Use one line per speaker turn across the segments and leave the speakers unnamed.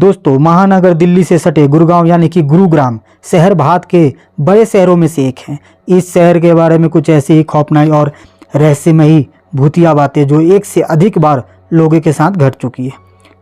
दोस्तों, महानगर दिल्ली से सटे गुड़गांव यानी कि गुरुग्राम शहर भारत के बड़े शहरों में से एक है। इस शहर के बारे में कुछ ऐसी ही खौफनाक और रहस्यमयी भूतिया बातें जो एक से अधिक बार लोगों के साथ घट चुकी है।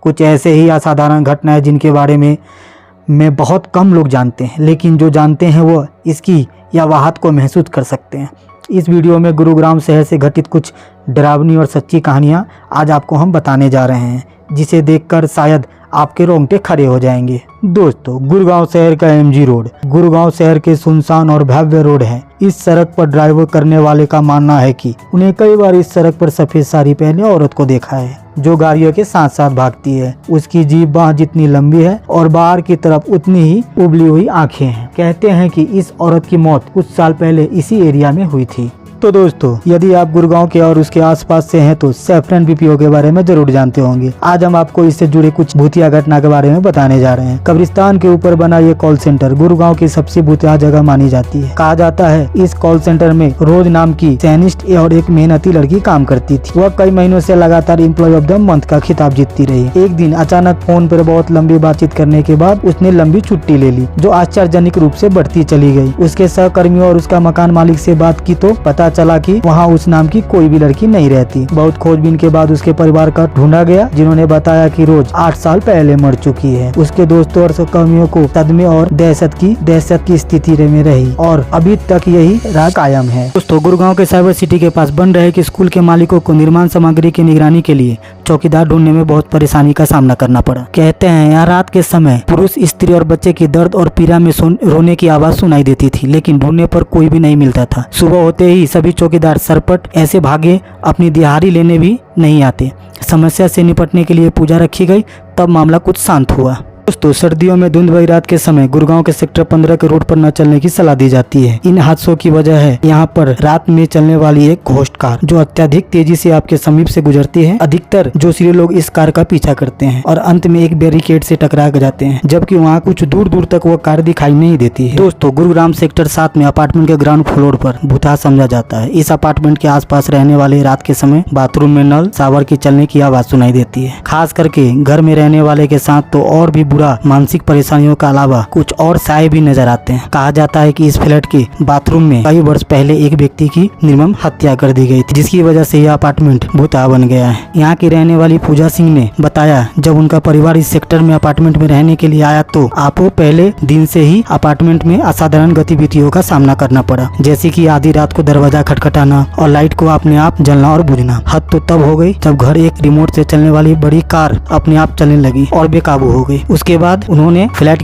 कुछ ऐसे ही असाधारण घटनाएं जिनके बारे में बहुत कम लोग जानते हैं, लेकिन जो जानते हैं वो इसकी या वाहत को महसूस कर सकते हैं। इस वीडियो में गुरुग्राम शहर से घटित कुछ डरावनी और सच्ची कहानियाँ आज आपको हम बताने जा रहे हैं, जिसे देखकर शायद आपके रोंगटे खड़े हो जाएंगे। दोस्तों, गुरुगांव शहर का एमजी रोड गुरुगांव शहर के सुनसान और भव्य रोड है। इस सड़क पर ड्राइवर करने वाले का मानना है कि उन्हें कई बार इस सड़क पर सफेद साड़ी पहने औरत को देखा है, जो गाड़ियों के साथ साथ भागती है। उसकी जीभ बाह जितनी लंबी है और बाहर की तरफ उतनी ही उबली हुई आंखें हैं। कहते हैं कि इस औरत की मौत कुछ साल पहले इसी एरिया में हुई थी। तो दोस्तों, यदि आप गुरुगांव के और उसके आसपास से हैं तो सैफरन बीपीओ के बारे में जरूर जानते होंगे। आज हम आपको इससे जुड़े कुछ भूतिया घटना के बारे में बताने जा रहे हैं। कब्रिस्तान के ऊपर बना ये कॉल सेंटर गुरुगांव की सबसे भूतिया जगह मानी जाती है। कहा जाता है इस कॉल सेंटर में रोज नाम की सैनिस्ट और एक मेहनती लड़की काम करती थी। वह कई महीनों से लगातार एम्प्लॉय ऑफ द मंथ का खिताब जीतती रही। एक दिन अचानक फोन पर बहुत लंबी बातचीत करने के बाद उसने लंबी छुट्टी ले ली, जो आश्चर्यजनक रूप से बढ़ती चली गई। उसके सहकर्मियों और उसका मकान मालिक से बात की तो पता चला कि वहाँ उस नाम की कोई भी लड़की नहीं रहती। बहुत खोजबीन के बाद उसके परिवार का ढूंढा गया, जिन्होंने बताया कि रोज 8 साल पहले मर चुकी है। उसके दोस्तों और सहकर्मियों को सदमे और दहशत की स्थिति में रही और अभी तक यही राह कायम है। दोस्तों, गुरुगांव के साइबर सिटी के पास बन रहे कि स्कूल के मालिकों को निर्माण सामग्री की निगरानी के लिए चौकीदार ढूंढने में बहुत परेशानी का सामना करना पड़ा। कहते हैं यहाँ रात के समय पुरुष, स्त्री और बच्चे की दर्द और पीड़ा में रोने की आवाज सुनाई देती थी, लेकिन ढूंढने पर कोई भी नहीं मिलता था। सुबह होते ही सभी चौकीदार सरपट ऐसे भागे, अपनी दिहाड़ी लेने भी नहीं आते। समस्या से निपटने के लिए पूजा रखी गई, तब मामला कुछ शांत हुआ। दोस्तों, सर्दियों में धुंध भरी रात के समय गुरुगांव के सेक्टर 15 के रोड पर न चलने की सलाह दी जाती है। इन हादसों की वजह है यहाँ पर रात में चलने वाली एक घोस्ट कार, जो अत्यधिक तेजी से आपके समीप से गुजरती है। अधिकतर जोशीले लोग इस कार का पीछा करते हैं और अंत में एक बैरिकेड से टकरा जाते हैं, जबकि वहाँ कुछ दूर दूर तक वो कार दिखाई नहीं देती है। दोस्तों, गुरुग्राम सेक्टर 7 में अपार्टमेंट के ग्राउंड फ्लोर पर भूता समझा जाता है। इस अपार्टमेंट के आसपास रहने वाले रात के समय बाथरूम में नल शावर की चलने की आवाज सुनाई देती है। खास करके घर में रहने वाले के साथ तो और भी बुरा मानसिक परेशानियों के अलावा कुछ और साए भी नजर आते हैं। कहा जाता है कि इस फ्लैट के बाथरूम में कई वर्ष पहले एक व्यक्ति की निर्मम हत्या कर दी गई थी, जिसकी वजह से यह अपार्टमेंट भूता बन गया है। यहाँ की रहने वाली पूजा सिंह ने बताया, जब उनका परिवार इस सेक्टर में अपार्टमेंट में रहने के लिए आया तो आपको पहले दिन से ही अपार्टमेंट में असाधारण गतिविधियों का सामना करना पड़ा, जैसे कि आधी रात को दरवाजा खटखटाना और लाइट को अपने आप जलना और बुझना। हद तो तब हो गई जब घर एक रिमोट से चलने वाली बड़ी कार अपने आप चलने लगी और बेकाबू हो गई। उसके बाद उन्होंने फ्लैट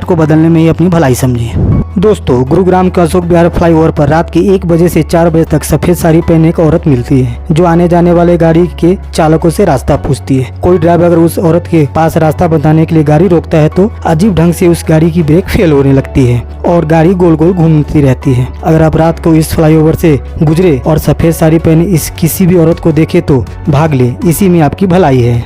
को बदलने में ही अपनी भलाई समझी। दोस्तों, गुरुग्राम के अशोक विहार फ्लाईओवर पर रात के 1 बजे से 4 बजे तक सफेद साड़ी पहने एक औरत मिलती है, जो आने जाने वाले गाड़ी के चालकों से रास्ता पूछती है। कोई ड्राइवर अगर उस औरत के पास रास्ता बताने के लिए गाड़ी रोकता है तो अजीब ढंग से उस गाड़ी की ब्रेक फेल होने लगती है और गाड़ी गोल गोल घूमती रहती है। अगर आप रात को इस फ्लाईओवर से गुजरे और सफेद साड़ी पहने इस किसी भी औरत को देखे तो भाग ले, इसी में आपकी भलाई है।